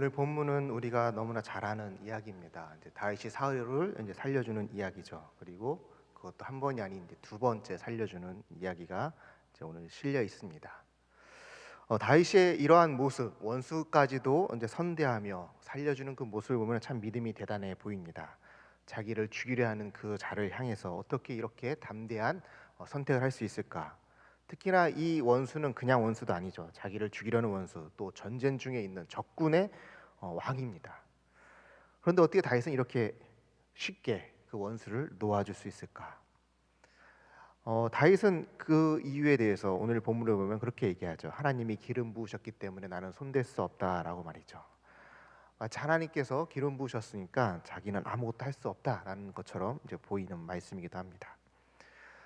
오늘 본문은 우리가 너무나 잘 아는 이야기입니다. 이제 다윗이 사울을 이제 살려주는 이야기죠. 그리고 그것도 한 번이 아닌 이제 두 번째 살려주는 이야기가 이제 오늘 실려 있습니다. 다윗의 이러한 모습, 원수까지도 이제 선대하며 살려주는 그 모습을 보면 참 믿음이 대단해 보입니다. 자기를 죽이려 하는 그 자를 향해서 어떻게 이렇게 담대한 선택을 할 수 있을까? 특히나 이 원수는 그냥 원수도 아니죠. 자기를 죽이려는 원수, 또 전쟁 중에 있는 적군의 왕입니다. 그런데 어떻게 다윗은 이렇게 쉽게 그 원수를 놓아줄 수 있을까? 다윗은 그 이유에 대해서 오늘 본문을 보면 그렇게 얘기하죠. 하나님이 기름 부으셨기 때문에 나는 손댈 수 없다라고 말이죠. 마치 하나님께서 기름 부으셨으니까 자기는 아무것도 할 수 없다라는 것처럼 이제 보이는 말씀이기도 합니다.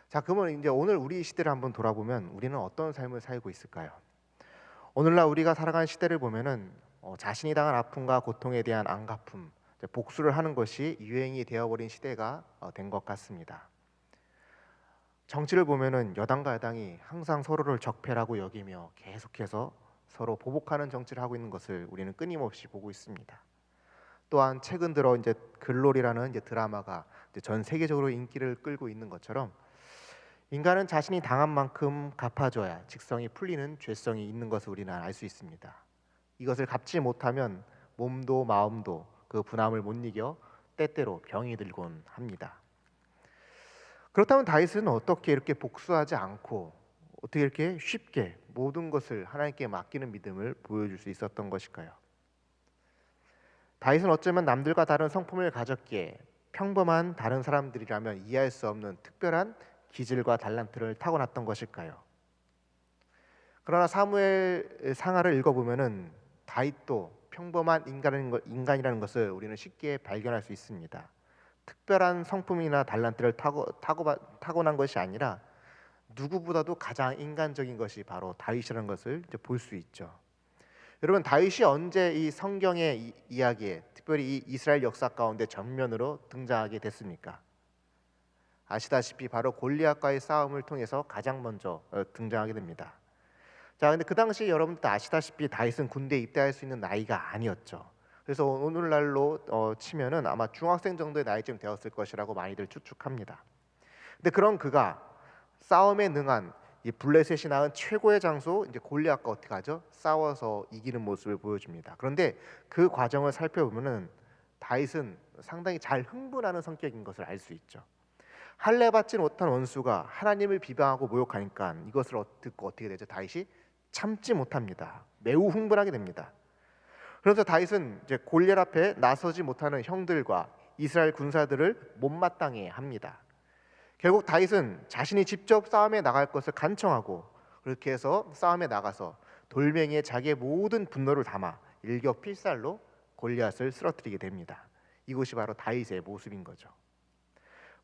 자, 그러면 이제 오늘 우리 시대를 한번 돌아보면 우리는 어떤 삶을 살고 있을까요? 오늘날 우리가 살아가는 시대를 보면은 자신이 당한 아픔과 고통에 대한 안갚음, 복수를 하는 것이 유행이 되어버린 시대가 된 것 같습니다. 정치를 보면은 여당과 야당이 항상 서로를 적폐라고 여기며 계속해서 서로 보복하는 정치를 하고 있는 것을 우리는 끊임없이 보고 있습니다. 또한 최근 들어 이제 글로리라는 이제 드라마가 이제 전 세계적으로 인기를 끌고 있는 것처럼 인간은 자신이 당한 만큼 갚아줘야 직성이 풀리는 죄성이 있는 것을 우리는 알 수 있습니다. 이것을 갚지 못하면 몸도 마음도 그 분함을 못 이겨 때때로 병이 들곤 합니다. 그렇다면 다윗은 어떻게 이렇게 복수하지 않고 어떻게 이렇게 쉽게 모든 것을 하나님께 맡기는 믿음을 보여줄 수 있었던 것일까요? 다윗은 어쩌면 남들과 다른 성품을 가졌기에 평범한 다른 사람들이라면 이해할 수 없는 특별한 기질과 달란트를 타고났던 것일까요? 그러나 사무엘 상하를 읽어보면은 다윗도 평범한 인간이라는 것을 우리는 쉽게 발견할 수 있습니다. 특별한 성품이나 달란트를 타고난 것이 아니라 누구보다도 가장 인간적인 것이 바로 다윗이라는 것을 볼 수 있죠. 여러분, 다윗이 언제 이 성경의 이야기에 특별히 이 이스라엘 역사 가운데 전면으로 등장하게 됐습니까? 아시다시피 바로 골리앗과의 싸움을 통해서 가장 먼저 등장하게 됩니다. 자, 근데 그 당시 여러분들 아시다시피 다윗은 군대에 입대할 수 있는 나이가 아니었죠. 그래서 오늘날로 치면은 아마 중학생 정도의 나이쯤 되었을 것이라고 많이들 추측합니다. 근데 그런 그가 싸움에 능한 이 블레셋이 낳은 최고의 장소 이제 골리앗과 어떻게 하죠? 싸워서 이기는 모습을 보여줍니다. 그런데 그 과정을 살펴보면은 다윗은 상당히 잘 흥분하는 성격인 것을 알 수 있죠. 할례 받지 못한 원수가 하나님을 비방하고 모욕하니까 이것을 듣고 어떻게 되죠? 다윗이 참지 못합니다. 매우 흥분하게 됩니다. 그래서 다윗은 이제 골리앗 앞에 나서지 못하는 형들과 이스라엘 군사들을 못마땅해 합니다. 결국 다윗은 자신이 직접 싸움에 나갈 것을 간청하고 그렇게 해서 싸움에 나가서 돌멩이에 자기의 모든 분노를 담아 일격필살로 골리앗을 쓰러뜨리게 됩니다. 이것이 바로 다윗의 모습인 거죠.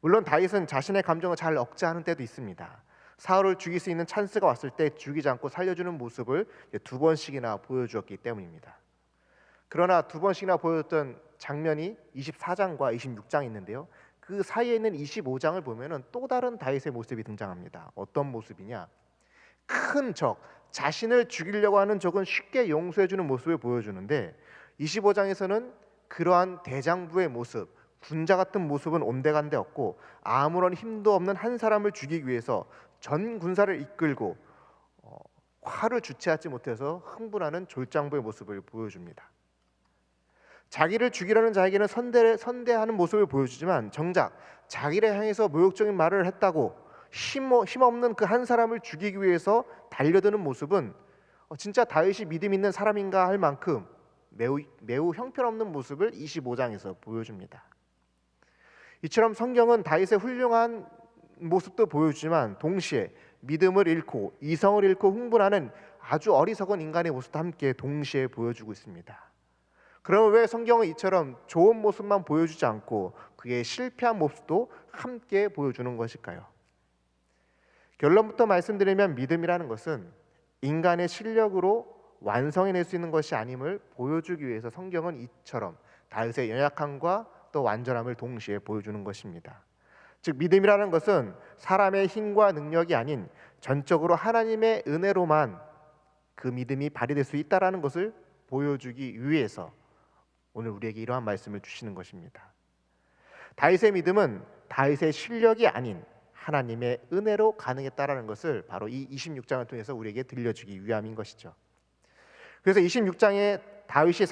물론 다윗은 자신의 감정을 잘 억제하는 때도 있습니다. 사울을 죽일 수 있는 찬스가 왔을 때 죽이지 않고 살려주는 모습을 두 번씩이나 보여주었기 때문입니다. 그러나 두 번씩이나 보여줬던 장면이 24장과 26장이 있는데요. 그 사이에 있는 25장을 보면은 또 다른 다윗의 모습이 등장합니다. 어떤 모습이냐? 큰 적, 자신을 죽이려고 하는 적은 쉽게 용서해주는 모습을 보여주는데 25장에서는 그러한 대장부의 모습, 군자 같은 모습은 온데간데 없고 아무런 힘도 없는 한 사람을 죽이기 위해서 전 군사를 이끌고 화를 주체하지 못해서 흥분하는 졸장부의 모습을 보여줍니다. 자기를 죽이려는 자에게는 선대하는 모습을 보여주지만 정작 자기를 향해서 모욕적인 말을 했다고 힘없는 그 한 사람을 죽이기 위해서 달려드는 모습은 진짜 다윗이 믿음 있는 사람인가 할 만큼 매우 형편없는 모습을 25장에서 보여줍니다. 이처럼 성경은 다윗의 훌륭한 모습도 보여주지만 동시에 믿음을 잃고 이성을 잃고 흥분하는 아주 어리석은 인간의 모습도 함께 동시에 보여주고 있습니다. 그러면 왜 성경은 이처럼 좋은 모습만 보여주지 않고 그의 실패한 모습도 함께 보여주는 것일까요? 결론부터 말씀드리면 믿음이라는 것은 인간의 실력으로 완성해낼 수 있는 것이 아님을 보여주기 위해서 성경은 이처럼 다윗의 연약함과 또 완전함을 동시에 보여주는 것입니다. 즉 믿음이라는 것은 사람의 힘과 능력이 아닌 전적으로 하나님의 은혜로만 그 믿음이 발휘될 수 있다라는 것을 보여주기 위해서 오늘 우리에게 이러한 말씀을 주시는 것입니다. 다윗의 믿음은 다윗의 실력이 아닌 하나님의 은혜로 가능했다라는 것을 바로 이 26장을 통해서 우리에게 들려주기 위함인 것이죠. 그래서 26장에 다윗이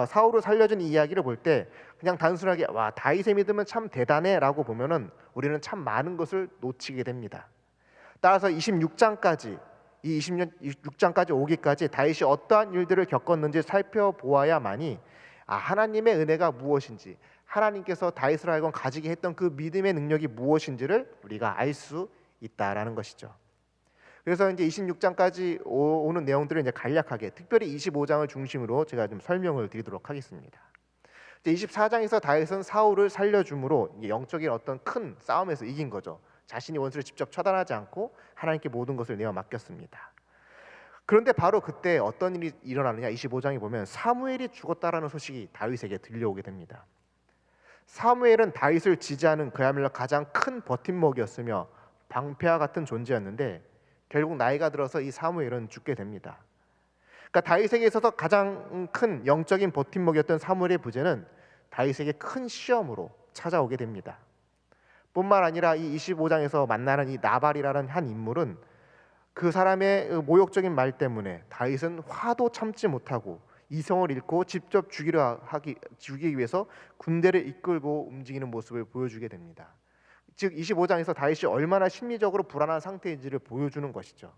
사울을 살려준 이야기를 볼 때 그냥 단순하게 와 다윗의 믿음은 참 대단해라고 보면은 우리는 참 많은 것을 놓치게 됩니다. 따라서 26장까지 이 26장까지 오기까지 다윗이 어떠한 일들을 겪었는지 살펴보아야만이 하나님의 은혜가 무엇인지, 하나님께서 다윗을 하여금 가지게 했던 그 믿음의 능력이 무엇인지를 우리가 알 수 있다라는 것이죠. 그래서 이제 26장까지 오는 내용들을 이제 간략하게, 특별히 25장을 중심으로 제가 좀 설명을 드리도록 하겠습니다. 이제 24장에서 다윗은 사울을 살려줌으로 영적인 어떤 큰 싸움에서 이긴 거죠. 자신이 원수를 직접 처단하지 않고 하나님께 모든 것을 내어 맡겼습니다. 그런데 바로 그때 어떤 일이 일어나느냐, 25장에 보면 사무엘이 죽었다라는 소식이 다윗에게 들려오게 됩니다. 사무엘은 다윗을 지지하는 그야말로 가장 큰 버팀목이었으며 방패와 같은 존재였는데 결국 나이가 들어서 이 사무엘은 죽게 됩니다. 그러니까 다윗에게 있어서 가장 큰 영적인 버팀목이었던 사무엘의 부재는 다윗에게 큰 시험으로 찾아오게 됩니다. 뿐만 아니라 이 25장에서 만나는 이 나발이라는 한 인물은 그 사람의 모욕적인 말 때문에 다윗은 화도 참지 못하고 이성을 잃고 직접 죽이기 위해서 군대를 이끌고 움직이는 모습을 보여주게 됩니다. 즉 25장에서 다윗이 얼마나 심리적으로 불안한 상태인지를 보여주는 것이죠.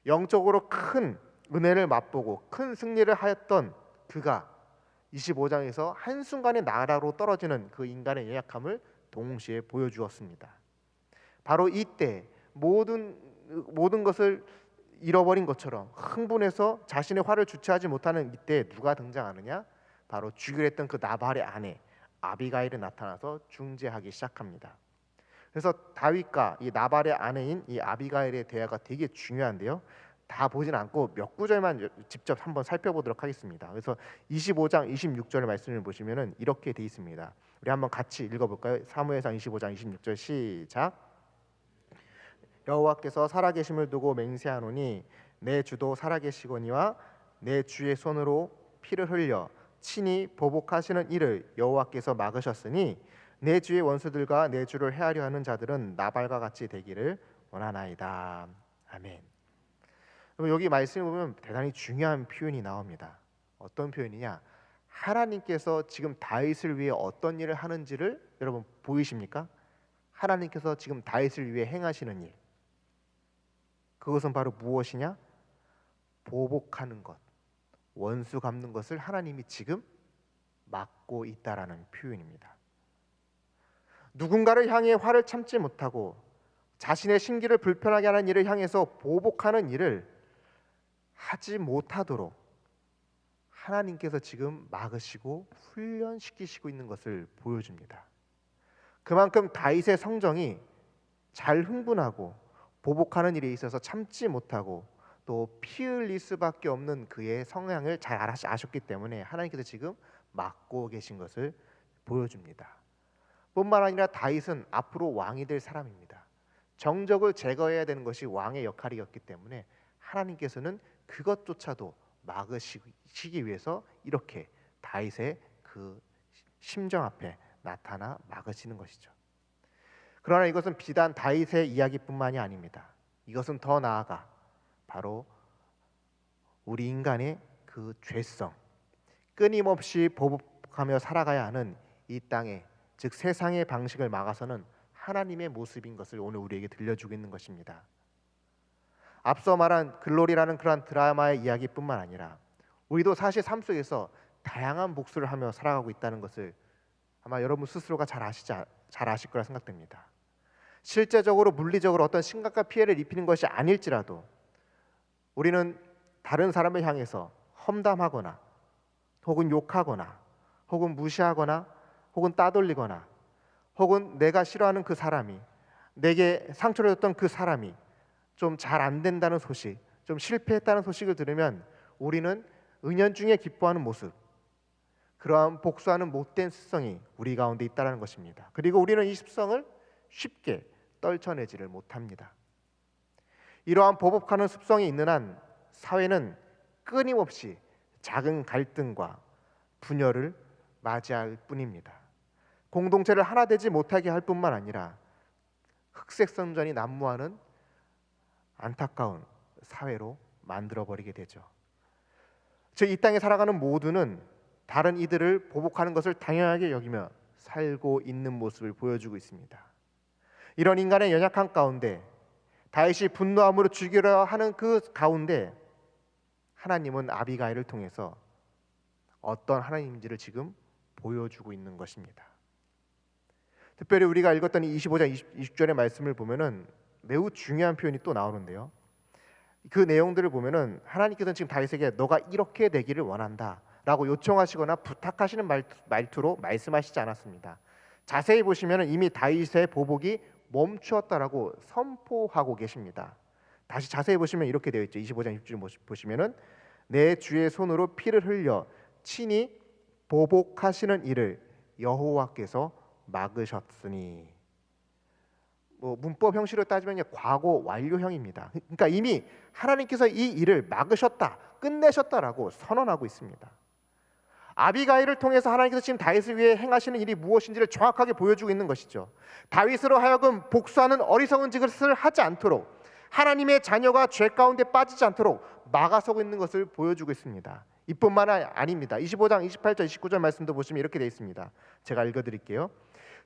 영적으로 큰 은혜를 맛보고 큰 승리를 하였던 그가 25장에서 한순간에 나라로 떨어지는 그 인간의 연약함을 동시에 보여주었습니다. 바로 이때 모든 것을 잃어버린 것처럼 흥분해서 자신의 화를 주체하지 못하는 이때 누가 등장하느냐? 바로 죽이려 했던 그 나발의 아내 아비가일이 나타나서 중재하기 시작합니다. 그래서 다윗과 이 나발의 아내인 이 아비가일의 대화가 되게 중요한데요. 다 보진 않고 몇 구절만 직접 한번 살펴보도록 하겠습니다. 그래서 25장 26절 말씀을 보시면은 이렇게 돼 있습니다. 우리 한번 같이 읽어볼까요? 사무엘상 25장 26절 시작. 여호와께서 살아계심을 두고 맹세하노니 내 주도 살아계시거니와 내 주의 손으로 피를 흘려 친히 보복하시는 이를 여호와께서 막으셨으니 내 주의 원수들과 내 주를 해하려 하는 자들은 나발과 같이 되기를 원하나이다. 아멘. 여기 말씀을 보면 대단히 중요한 표현이 나옵니다. 어떤 표현이냐? 하나님께서 지금 다윗을 위해 어떤 일을 하는지를 여러분 보이십니까? 하나님께서 지금 다윗을 위해 행하시는 일, 그것은 바로 무엇이냐? 보복하는 것, 원수 갚는 것을 하나님이 지금 막고 있다라는 표현입니다. 누군가를 향해 화를 참지 못하고 자신의 심기를 불편하게 하는 일을 향해서 보복하는 일을 하지 못하도록 하나님께서 지금 막으시고 훈련시키시고 있는 것을 보여줍니다. 그만큼 다윗의 성정이 잘 흥분하고 보복하는 일에 있어서 참지 못하고 또 피 흘릴 수밖에 없는 그의 성향을 잘 아셨기 때문에 하나님께서 지금 막고 계신 것을 보여줍니다. 뿐만 아니라 다윗은 앞으로 왕이 될 사람입니다. 정적을 제거해야 되는 것이 왕의 역할이었기 때문에 하나님께서는 그것조차도 막으시기 위해서 이렇게 다윗의 그 심정 앞에 나타나 막으시는 것이죠. 그러나 이것은 비단 다윗의 이야기뿐만이 아닙니다. 이것은 더 나아가 바로 우리 인간의 그 죄성, 끊임없이 보복하며 살아가야 하는 이 땅의, 즉 세상의 방식을 막아서는 하나님의 모습인 것을 오늘 우리에게 들려주고 있는 것입니다. 앞서 말한 글로리라는 그러한 드라마의 이야기뿐만 아니라 우리도 사실 삶 속에서 다양한 복수를 하며 살아가고 있다는 것을 아마 여러분 스스로가 잘 아실 거라 생각됩니다. 실제적으로 물리적으로 어떤 심각한 피해를 입히는 것이 아닐지라도 우리는 다른 사람을 향해서 험담하거나 혹은 욕하거나 혹은 무시하거나 혹은 따돌리거나 혹은 내가 싫어하는 그 사람이, 내게 상처를 줬던 그 사람이 좀 잘 안 된다는 소식, 좀 실패했다는 소식을 들으면 우리는 은연중에 기뻐하는 모습, 그러한 복수하는 못된 습성이 우리 가운데 있다는 것입니다. 그리고 우리는 이 습성을 쉽게 떨쳐내지를 못합니다. 이러한 보복하는 습성이 있는 한 사회는 끊임없이 작은 갈등과 분열을 맞이할 뿐입니다. 공동체를 하나 되지 못하게 할 뿐만 아니라 흑색성전이 난무하는 안타까운 사회로 만들어버리게 되죠. 즉 이 땅에 살아가는 모두는 다른 이들을 보복하는 것을 당연하게 여기며 살고 있는 모습을 보여주고 있습니다. 이런 인간의 연약한 가운데 다윗이 분노함으로 죽이려 하는 그 가운데 하나님은 아비가일을 통해서 어떤 하나님인지를 지금 보여주고 있는 것입니다. 특별히 우리가 읽었던 25장 20절의 말씀을 보면은 매우 중요한 표현이 또 나오는데요. 그 내용들을 보면은 하나님께서는 지금 다윗에게 너가 이렇게 되기를 원한다라고 요청하시거나 부탁하시는 말투로 말씀하시지 않았습니다. 자세히 보시면은 이미 다윗의 보복이 멈추었다라고 선포하고 계십니다. 다시 자세히 보시면 이렇게 되어 있죠. 25장 20절 보시면은 내 주의 손으로 피를 흘려 친히 보복하시는 일을 여호와께서 막으셨으니. 문법 형식으로 따지면 과거 완료형입니다. 그러니까 이미 하나님께서 이 일을 막으셨다, 끝내셨다라고 선언하고 있습니다. 아비가일을 통해서 하나님께서 지금 다윗을 위해 행하시는 일이 무엇인지를 정확하게 보여주고 있는 것이죠. 다윗으로 하여금 복수하는 어리석은 짓을 하지 않도록, 하나님의 자녀가 죄 가운데 빠지지 않도록 막아서고 있는 것을 보여주고 있습니다. 이뿐만 아닙니다. 25장 28절 29절 말씀도 보시면 이렇게 되어 있습니다. 제가 읽어드릴게요.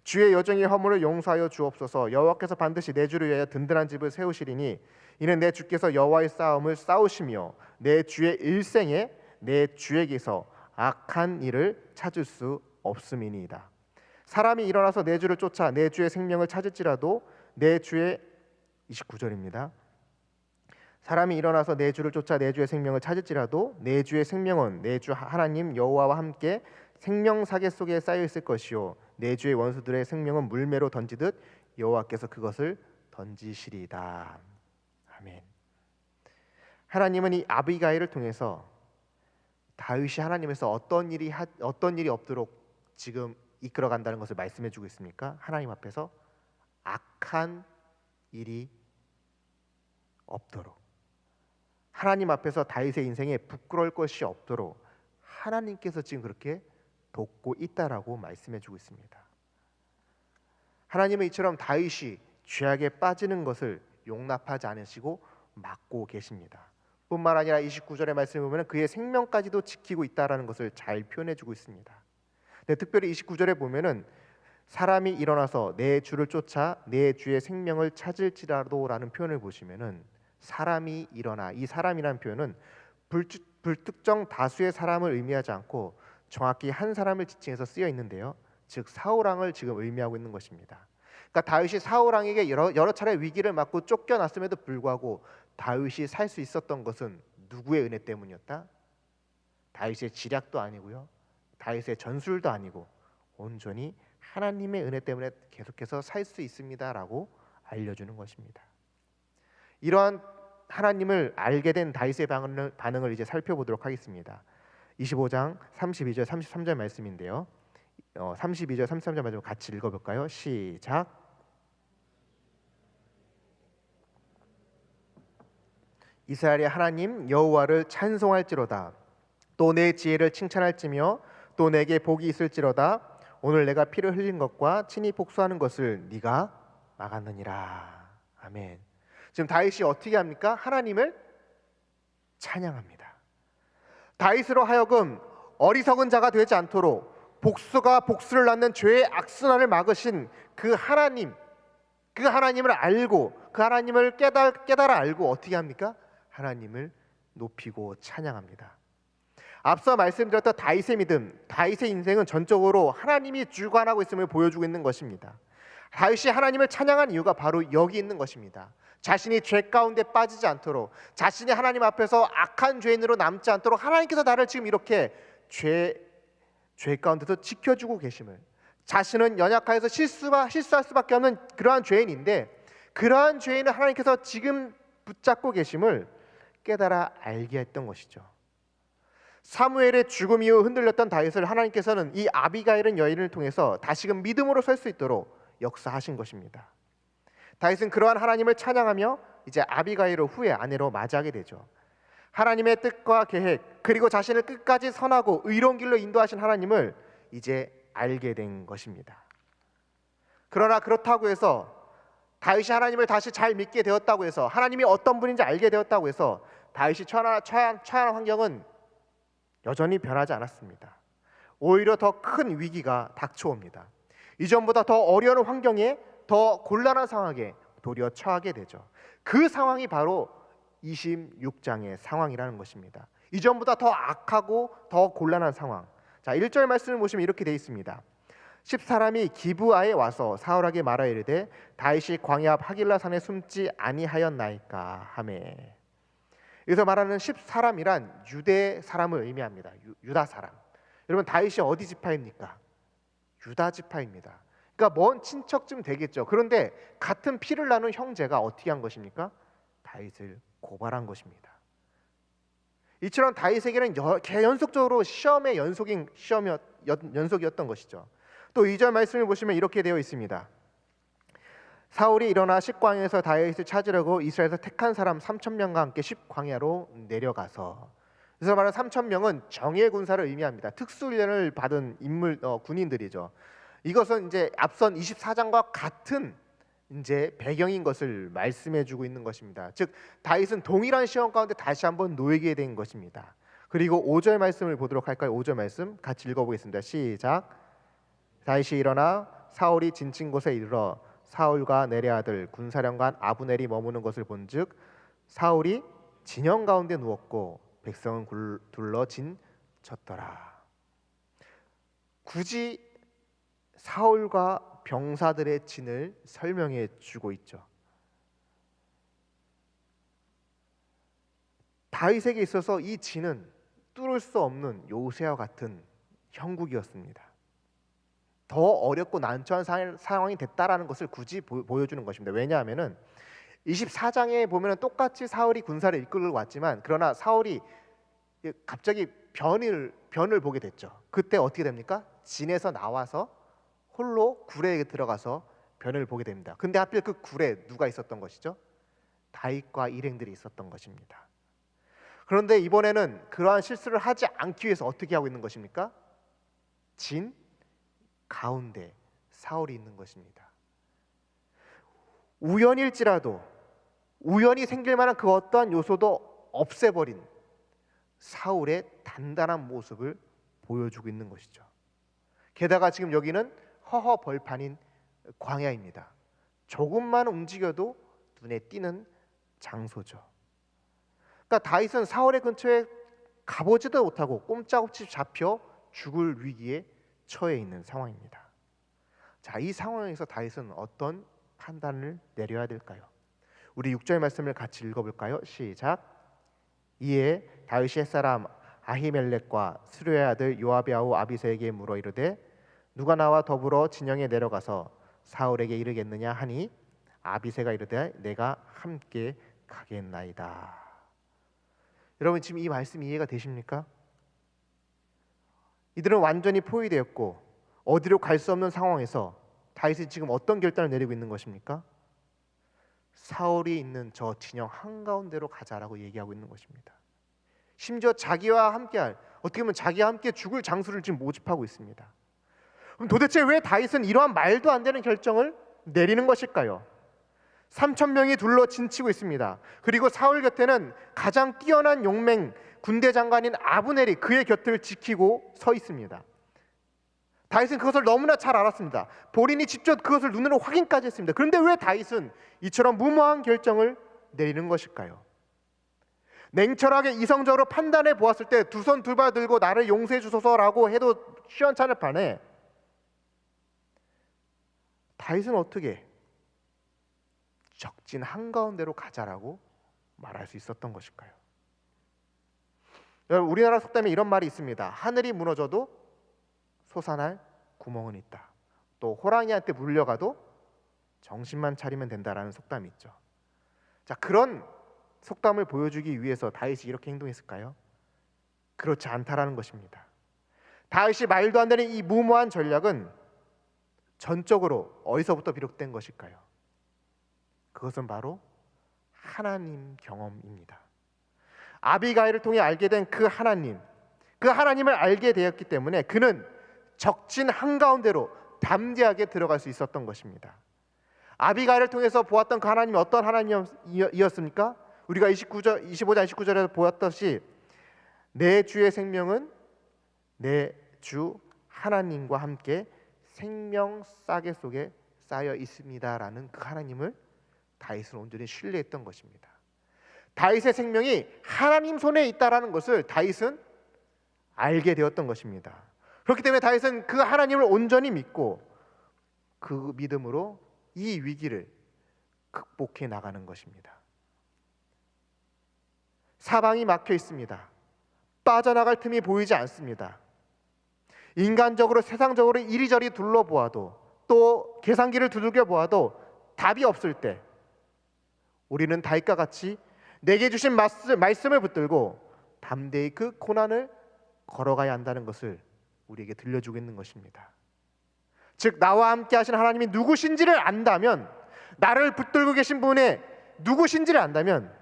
주의 여정의 허물을 용서하여 주옵소서. 여호와께서 반드시 내 주를 위하여 든든한 집을 세우시리니 이는 내 주께서 여호와의 싸움을 싸우시며 내 주의 일생에 내 주에게서 악한 일을 찾을 수 없음이니이다. 사람이 일어나서 내 주를 쫓아 내 주의 생명을 찾을지라도 내 주의 29절입니다. 사람이 일어나서 내 주를 쫓아 내 주의 생명을 찾을지라도 내 주의 생명은 내 주 하나님 여호와와 함께 생명사계 속에 쌓여 있을 것이요 내 주의 원수들의 생명은 물매로 던지듯 여호와께서 그것을 던지시리다. 아멘. 하나님은 이 아비가일을 통해서 다윗이 하나님에서 어떤 일이 없도록 지금 이끌어간다는 것을 말씀해주고 있습니까? 하나님 앞에서 악한 일이 없도록, 하나님 앞에서 다윗의 인생에 부끄러울 것이 없도록 하나님께서 지금 그렇게 돕고 있다라고 말씀해주고 있습니다. 하나님은 이처럼 다윗이 죄악에 빠지는 것을 용납하지 않으시고 막고 계십니다. 뿐만 아니라 29절의 말씀을 보면 그의 생명까지도 지키고 있다라는 것을 잘 표현해주고 있습니다. 네, 특별히 29절에 보면은 사람이 일어나서 내 주를 쫓아 내 주의 생명을 찾을지라도라는 표현을 보시면은 사람이 일어나, 이 사람이라는 표현은 불특정 다수의 사람을 의미하지 않고 정확히 한 사람을 지칭해서 쓰여 있는데요. 즉 사울 왕을 지금 의미하고 있는 것입니다. 그러니까 다윗이 사울 왕에게 여러 차례 위기를 맞고 쫓겨났음에도 불구하고 다윗이 살 수 있었던 것은 누구의 은혜 때문이었다? 다윗의 지략도 아니고요, 다윗의 전술도 아니고 온전히 하나님의 은혜 때문에 계속해서 살 수 있습니다라고 알려주는 것입니다. 이러한 하나님을 알게 된 다윗의 반응을 이제 살펴보도록 하겠습니다. 25장 32절 33절 말씀인데요. 32절 33절 말씀 같이 읽어볼까요? 시작. 이스라엘의 하나님 여호와를 찬송할지로다. 또 내 지혜를 칭찬할지며 또 내게 복이 있을지로다. 오늘 내가 피를 흘린 것과 친히 복수하는 것을 네가 막았느니라. 아멘. 지금 다윗이 어떻게 합니까? 하나님을 찬양합니다. 다윗으로 하여금 어리석은 자가 되지 않도록 복수가 복수를 낳는 죄의 악순환을 막으신 그 하나님을 알고, 그 하나님을 깨달아 알고 어떻게 합니까? 하나님을 높이고 찬양합니다. 앞서 말씀드렸던 다윗의 믿음, 다윗의 인생은 전적으로 하나님이 주관하고 있음을 보여주고 있는 것입니다. 다윗이 하나님을 찬양한 이유가 바로 여기 있는 것입니다. 자신이 죄 가운데 빠지지 않도록, 자신이 하나님 앞에서 악한 죄인으로 남지 않도록 하나님께서 나를 지금 이렇게 죄 가운데서 지켜주고 계심을, 자신은 연약하여서 실수할 수밖에 없는 그러한 죄인인데 그러한 죄인을 하나님께서 지금 붙잡고 계심을 깨달아 알게 했던 것이죠. 사무엘의 죽음 이후 흔들렸던 다윗을 하나님께서는 이 아비가일은 여인을 통해서 다시금 믿음으로 설 수 있도록 역사하신 것입니다. 다윗은 그러한 하나님을 찬양하며 이제 아비가일을 후에 아내로 맞이하게 되죠. 하나님의 뜻과 계획, 그리고 자신을 끝까지 선하고 의로운 길로 인도하신 하나님을 이제 알게 된 것입니다. 그러나 그렇다고 해서 다윗이 하나님을 다시 잘 믿게 되었다고 해서, 하나님이 어떤 분인지 알게 되었다고 해서 다윗이 처한 환경은 여전히 변하지 않았습니다. 오히려 더 큰 위기가 닥쳐옵니다. 이전보다 더 어려운 환경에, 더 곤란한 상황에 도리어 처하게 되죠. 그 상황이 바로 26장의 상황이라는 것입니다. 이전보다 더 악하고 더 곤란한 상황. 자, 1절 말씀을 보시면 이렇게 되어 있습니다. 10사람이 기브아에 와서 사울에게 말하여 이르되 다윗이 광야 앞 하길라 산에 숨지 아니하였나이까 하매. 여기서 말하는 10사람이란 유대 사람을 의미합니다. 유다 사람. 여러분, 다윗이 어디 지파입니까? 유다 지파입니다. 그러니까 먼 친척쯤 되겠죠. 그런데 같은 피를 나눈 형제가 어떻게 한 것입니까? 다윗을 고발한 것입니다. 이처럼 다윗에게는 연속적으로 시험의 연속이었던 것이죠. 또 2절 말씀을 보시면 이렇게 되어 있습니다. 사울이 일어나 식광야에서 다윗을 찾으려고 이스라엘에서 택한 사람 3,000명과 함께 십광야로 내려가서. 그래서 말하는 3,000명은 정예 군사를 의미합니다. 특수훈련을 받은 군인들이죠. 이것은 이제 앞선 24장과 같은 이제 배경인 것을 말씀해주고 있는 것입니다. 즉 다윗은 동일한 시험 가운데 다시 한번 놓이게 된 것입니다. 그리고 5절 말씀을 보도록 할까요? 5절 말씀 같이 읽어보겠습니다. 시작. 다윗이 일어나 사울이 진친 곳에 이르러 사울과 내레 아들 군사령관 아브넬이 머무는 것을 본즉 사울이 진영 가운데 누웠고 백성은 둘러 진쳤더라. 굳이 사울과 병사들의 진을 설명해 주고 있죠. 다윗에게 있어서 이 진은 뚫을 수 없는 요새와 같은 형국이었습니다. 더 어렵고 난처한 상황이 됐다라는 것을 굳이 보여주는 것입니다. 왜냐하면은 24장에 보면은 똑같이 사울이 군사를 이끌고 왔지만, 그러나 사울이 갑자기 변을 보게 됐죠. 그때 어떻게 됩니까? 진에서 나와서 홀로 굴에 들어가서 변을 보게 됩니다. 근데 하필 그 굴에 누가 있었던 것이죠? 다윗과 일행들이 있었던 것입니다. 그런데 이번에는 그러한 실수를 하지 않기 위해서 어떻게 하고 있는 것입니까? 진 가운데 사울이 있는 것입니다. 우연일지라도 우연히 생길 만한 그 어떠한 요소도 없애버린 사울의 단단한 모습을 보여주고 있는 것이죠. 게다가 지금 여기는 허허 벌판인 광야입니다. 조금만 움직여도 눈에 띄는 장소죠. 그러니까 다윗은 사울의 근처에 가보지도 못하고 꼼짝없이 잡혀 죽을 위기에 처해 있는 상황입니다. 자, 이 상황에서 다윗은 어떤 판단을 내려야 될까요? 우리 6절 말씀을 같이 읽어볼까요? 시작. 이에 다윗이 햇사람 아히멜렉과 스루의 아들 요압의 아우 아비새에게 물어 이르되 누가 나와 더불어 진영에 내려가서 사울에게 이르겠느냐 하니 아비새가 이르되 내가 함께 가겠나이다. 여러분, 지금 이 말씀 이해가 되십니까? 이들은 완전히 포위되었고 어디로 갈 수 없는 상황에서 다윗이 지금 어떤 결단을 내리고 있는 것입니까? 사울이 있는 저 진영 한가운데로 가자라고 얘기하고 있는 것입니다. 심지어 자기와 함께할, 어떻게 보면 자기와 함께 죽을 장소를 지금 모집하고 있습니다. 그럼 도대체 왜 다윗은 이러한 말도 안 되는 결정을 내리는 것일까요? 3,000명이 둘러 진치고 있습니다. 그리고 사울 곁에는 가장 뛰어난 용맹 군대 장관인 아브넬이 그의 곁을 지키고 서 있습니다. 다윗은 그것을 너무나 잘 알았습니다. 본인이 직접 그것을 눈으로 확인까지 했습니다. 그런데 왜 다윗은 이처럼 무모한 결정을 내리는 것일까요? 냉철하게 이성적으로 판단해 보았을 때 두 손 두 발 들고 나를 용서해 주소서라고 해도 시원찮을 판에 다윗은 어떻게 적진 한가운데로 가자라고 말할 수 있었던 것일까요? 여러분, 우리나라 속담에 이런 말이 있습니다. 하늘이 무너져도 솟아날 구멍은 있다. 또 호랑이한테 물려가도 정신만 차리면 된다라는 속담이 있죠. 자, 그런 속담을 보여주기 위해서 다윗이 이렇게 행동했을까요? 그렇지 않다라는 것입니다. 다윗이 말도 안 되는 이 무모한 전략은 전적으로 어디서부터 비롯된 것일까요? 그것은 바로 하나님 경험입니다. 아비가일을 통해 알게 된 그 하나님을 알게 되었기 때문에 그는 적진 한가운데로 담대하게 들어갈 수 있었던 것입니다. 아비가일을 통해서 보았던 그 하나님이 어떤 하나님이었습니까? 우리가 25장 29절에서 보았듯이 내 주의 생명은 내 주 하나님과 함께 생명 싸개 속에 쌓여 있습니다라는 그 하나님을 다윗은 온전히 신뢰했던 것입니다. 다윗의 생명이 하나님 손에 있다라는 것을 다윗은 알게 되었던 것입니다. 그렇기 때문에 다윗은 그 하나님을 온전히 믿고 그 믿음으로 이 위기를 극복해 나가는 것입니다. 사방이 막혀 있습니다. 빠져나갈 틈이 보이지 않습니다. 인간적으로 세상적으로 이리저리 둘러보아도 또 계산기를 두들겨 보아도 답이 없을 때 우리는 다윗과 같이 내게 주신 말씀을 붙들고 담대히 그 고난을 걸어가야 한다는 것을 우리에게 들려주고 있는 것입니다. 즉 나와 함께 하신 하나님이 누구신지를 안다면, 나를 붙들고 계신 분의 누구신지를 안다면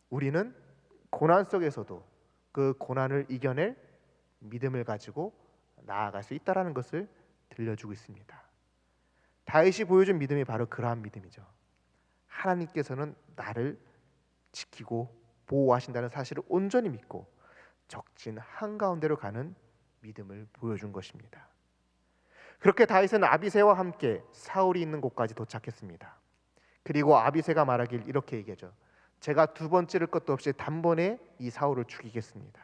우리는 고난 속에서도 그 고난을 이겨낼 믿음을 가지고 나아갈 수 있다는 것을 들려주고 있습니다. 다윗이 보여준 믿음이 바로 그러한 믿음이죠. 하나님께서는 나를 지키고 보호하신다는 사실을 온전히 믿고 적진 한가운데로 가는 믿음을 보여준 것입니다. 그렇게 다윗은 아비새와 함께 사울이 있는 곳까지 도착했습니다. 그리고 아비새가 말하길 이렇게 얘기하죠. 제가 두 번 찌를 것도 없이 단번에 이 사울을 죽이겠습니다.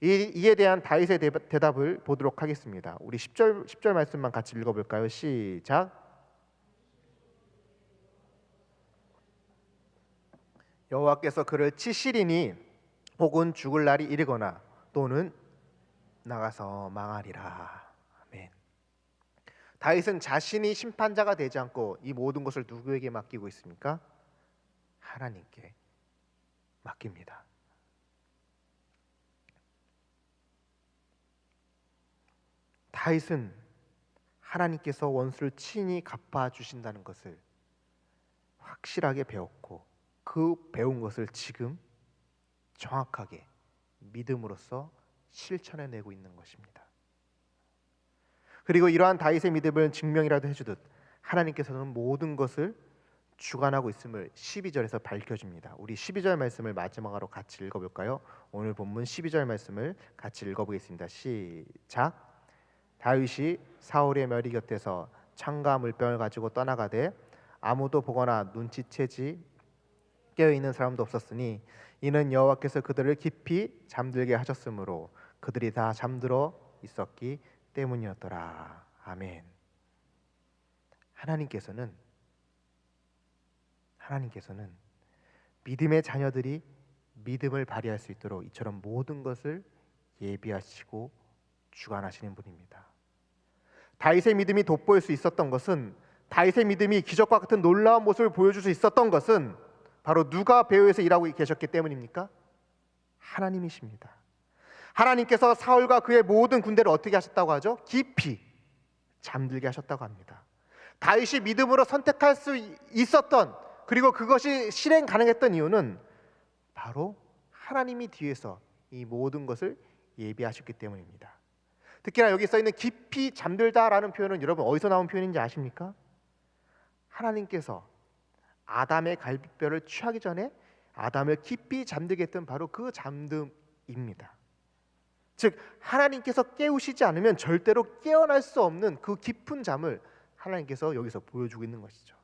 이에 대한 다윗의 대답을 보도록 하겠습니다. 우리 10절 말씀만 같이 읽어볼까요? 시작. 여호와께서 그를 치시리니 혹은 죽을 날이 이르거나 또는 나가서 망하리라. 아멘. 다윗은 자신이 심판자가 되지 않고 이 모든 것을 누구에게 맡기고 있습니까? 하나님께 맡깁니다. 다윗은 하나님께서 원수를 친히 갚아주신다는 것을 확실하게 배웠고 그 배운 것을 지금 정확하게 믿음으로써 실천해내고 있는 것입니다. 그리고 이러한 다윗의 믿음을 증명이라도 해주듯 하나님께서는 모든 것을 주관하고 있음을 12절에서 밝혀줍니다. 우리 12절 말씀을 마지막으로 같이 읽어볼까요? 오늘 본문 12절 말씀을 같이 읽어보겠습니다. 시작. 다윗이 사울의 머리 곁에서 창과 물병을 가지고 떠나가되 아무도 보거나 눈치채지 깨어있는 사람도 없었으니 이는 여호와께서 그들을 깊이 잠들게 하셨으므로 그들이 다 잠들어 있었기 때문이었더라. 아멘. 하나님께서는 믿음의 자녀들이 믿음을 발휘할 수 있도록 이처럼 모든 것을 예비하시고 주관하시는 분입니다. 다윗의 믿음이 돋보일 수 있었던 것은, 다윗의 믿음이 기적과 같은 놀라운 모습을 보여줄 수 있었던 것은 바로 누가 배후에서 일하고 계셨기 때문입니까? 하나님이십니다. 하나님께서 사울과 그의 모든 군대를 어떻게 하셨다고 하죠? 깊이 잠들게 하셨다고 합니다. 다윗이 믿음으로 선택할 수 있었던, 그리고 그것이 실행 가능했던 이유는 바로 하나님이 뒤에서 이 모든 것을 예비하셨기 때문입니다. 특히나 여기 써 있는 깊이 잠들다라는 표현은 여러분 어디서 나온 표현인지 아십니까? 하나님께서 아담의 갈비뼈를 취하기 전에 아담을 깊이 잠들게 했던 바로 그 잠듦입니다. 즉 하나님께서 깨우시지 않으면 절대로 깨어날 수 없는 그 깊은 잠을 하나님께서 여기서 보여주고 있는 것이죠.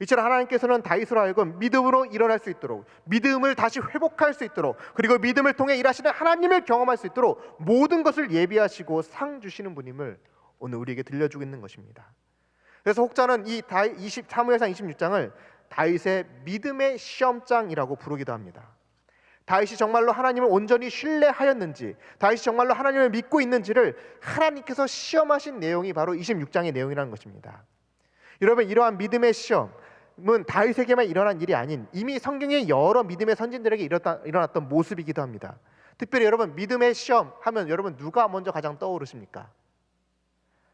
이처럼 하나님께서는 다윗으로 하여금 믿음으로 일어날 수 있도록, 믿음을 다시 회복할 수 있도록, 그리고 믿음을 통해 일하시는 하나님을 경험할 수 있도록 모든 것을 예비하시고 상 주시는 분임을 오늘 우리에게 들려주고 있는 것입니다. 그래서 혹자는 이 사무엘상 26장을 다윗의 믿음의 시험장이라고 부르기도 합니다. 다윗이 정말로 하나님을 온전히 신뢰하였는지, 다윗이 정말로 하나님을 믿고 있는지를 하나님께서 시험하신 내용이 바로 26장의 내용이라는 것입니다. 여러분, 이러한 믿음의 시험은 다윗에게만 일어난 일이 아닌 이미 성경의 여러 믿음의 선진들에게 일어났던 모습이기도 합니다. 특별히 여러분, 믿음의 시험 하면 여러분 누가 먼저 가장 떠오르십니까?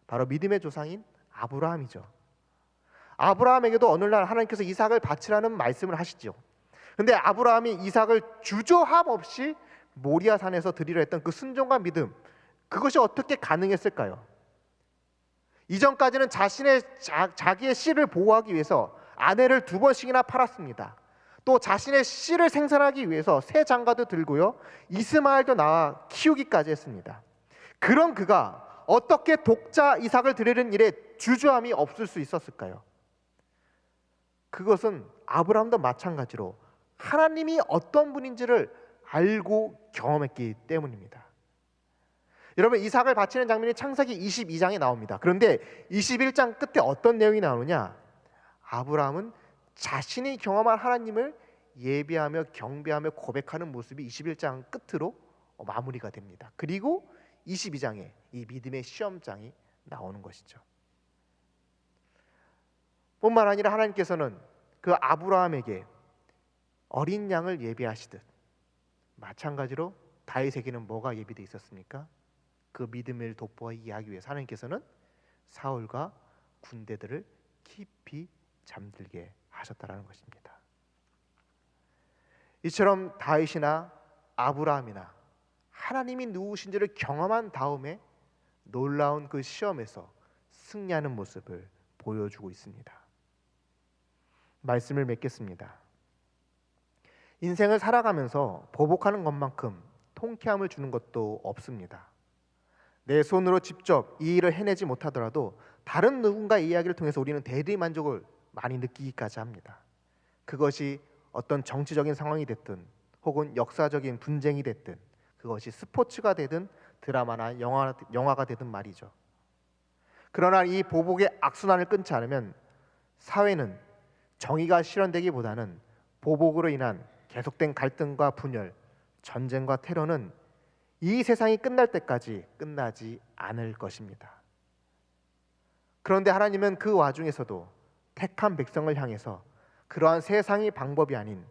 바로 믿음의 조상인 아브라함이죠. 아브라함에게도 어느 날 하나님께서 이삭을 바치라는 말씀을 하시죠. 근데 아브라함이 이삭을 주저함 없이 모리아 산에서 드리려 했던 그 순종과 믿음, 그것이 어떻게 가능했을까요? 이전까지는 자기의 씨를 보호하기 위해서 아내를 2번씩이나 팔았습니다. 또 자신의 씨를 생산하기 위해서 새 장가도 들고요, 이스마엘도 낳아 키우기까지 했습니다. 그런 그가 어떻게 독자 이삭을 드리는 일에 주저함이 없을 수 있었을까요? 그것은 아브라함도 마찬가지로 하나님이 어떤 분인지를 알고 경험했기 때문입니다. 여러분, 이삭을 바치는 장면이 창세기 22장에 나옵니다. 그런데 21장 끝에 어떤 내용이 나오느냐? 아브라함은 자신이 경험한 하나님을 예배하며 경배하며 고백하는 모습이 21장 끝으로 마무리가 됩니다. 그리고 22장에 이 믿음의 시험장이 나오는 것이죠. 뿐만 아니라 하나님께서는 그 아브라함에게 어린 양을 예배하시듯 마찬가지로 다윗에게는 뭐가 예비되어 있었습니까? 그 믿음을 돋보아 이해하기 위해서 하나님께서는 사울과 군대들을 깊이 잠들게 하셨다라는 것입니다. 이처럼 다윗이나 아브라함이나 하나님이 누구신지를 경험한 다음에 놀라운 그 시험에서 승리하는 모습을 보여주고 있습니다. 말씀을 맺겠습니다. 인생을 살아가면서 보복하는 것만큼 통쾌함을 주는 것도 없습니다. 내 손으로 직접 이 일을 해내지 못하더라도 다른 누군가의 이야기를 통해서 우리는 대리만족을 많이 느끼기까지 합니다. 그것이 어떤 정치적인 상황이 됐든 혹은 역사적인 분쟁이 됐든 그것이 스포츠가 되든 드라마나 영화가 되든 말이죠. 그러나 이 보복의 악순환을 끊지 않으면 사회는 정의가 실현되기보다는 보복으로 인한 계속된 갈등과 분열, 전쟁과 테러는 이 세상이 끝날 때까지 끝나지 않을 것입니다. 그런데 하나님은 그 와중에서도 택한 백성을 향해서 그러한 세상의 방법이 아닌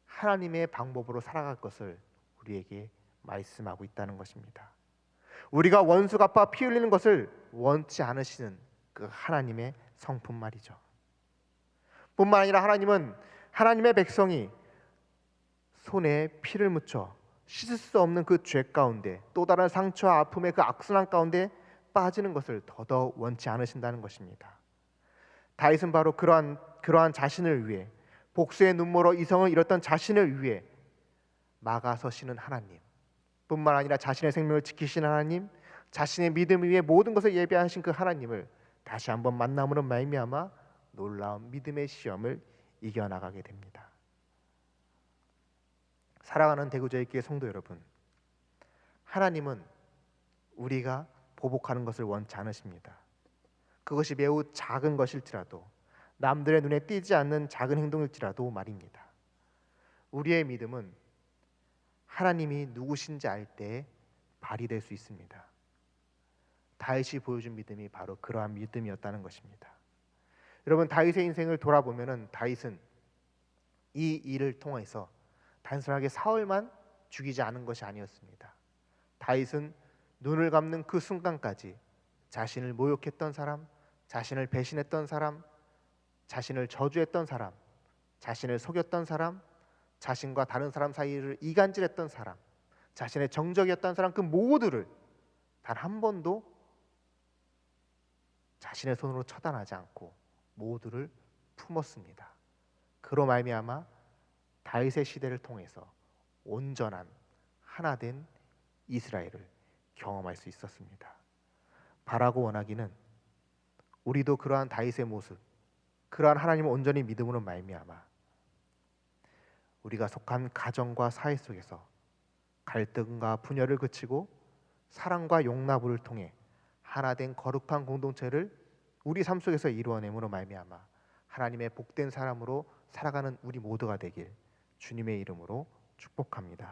하나님의 방법으로 살아갈 것을 우리에게 말씀하고 있다는 것입니다. 우리가 원수 갚아 피 흘리는 것을 원치 않으시는 그 하나님의 성품 말이죠. 뿐만 아니라 하나님은 하나님의 백성이 손에 피를 묻혀 씻을 수 없는 그 죄 가운데 또 다른 상처와 아픔의 그 악순환 가운데 빠지는 것을 더더욱 원치 않으신다는 것입니다. 다윗은 바로 그러한 자신을 위해 복수의 눈물로 이성을 잃었던 자신을 위해 막아서시는 하나님, 뿐만 아니라 자신의 생명을 지키시는 하나님, 자신의 믿음 위에 모든 것을 예배하신 그 하나님을 다시 한번 만남으로 말미암아 놀라운 믿음의 시험을 이겨나가게 됩니다. 사랑하는 대구저희교회 성도 여러분, 하나님은 우리가 보복하는 것을 원치 않으십니다. 그것이 매우 작은 것일지라도, 남들의 눈에 띄지 않는 작은 행동일지라도 말입니다. 우리의 믿음은 하나님이 누구신지 알 때 발휘될 수 있습니다. 다윗이 보여준 믿음이 바로 그러한 믿음이었다는 것입니다. 여러분, 다윗의 인생을 돌아보면은 다윗은 이 일을 통해서 단순하게 사울만 죽이지 않은 것이 아니었습니다. 다윗은 눈을 감는 그 순간까지 자신을 모욕했던 사람, 자신을 배신했던 사람, 자신을 저주했던 사람, 자신을 속였던 사람, 자신과 다른 사람 사이를 이간질했던 사람, 자신의 정적이었던 사람, 그 모두를 단 한 번도 자신의 손으로 처단하지 않고 모두를 품었습니다. 그로 말미암아 다윗의 시대를 통해서 온전한 하나된 이스라엘을 경험할 수 있었습니다. 바라고 원하기는 우리도 그러한 다윗의 모습, 그러한 하나님을 온전히 믿음으로 말미암아 우리가 속한 가정과 사회 속에서 갈등과 분열을 그치고 사랑과 용납을 통해 하나된 거룩한 공동체를 우리 삶 속에서 이루어냄으로 말미암아 하나님의 복된 사람으로 살아가는 우리 모두가 되길 주님의 이름으로 축복합니다.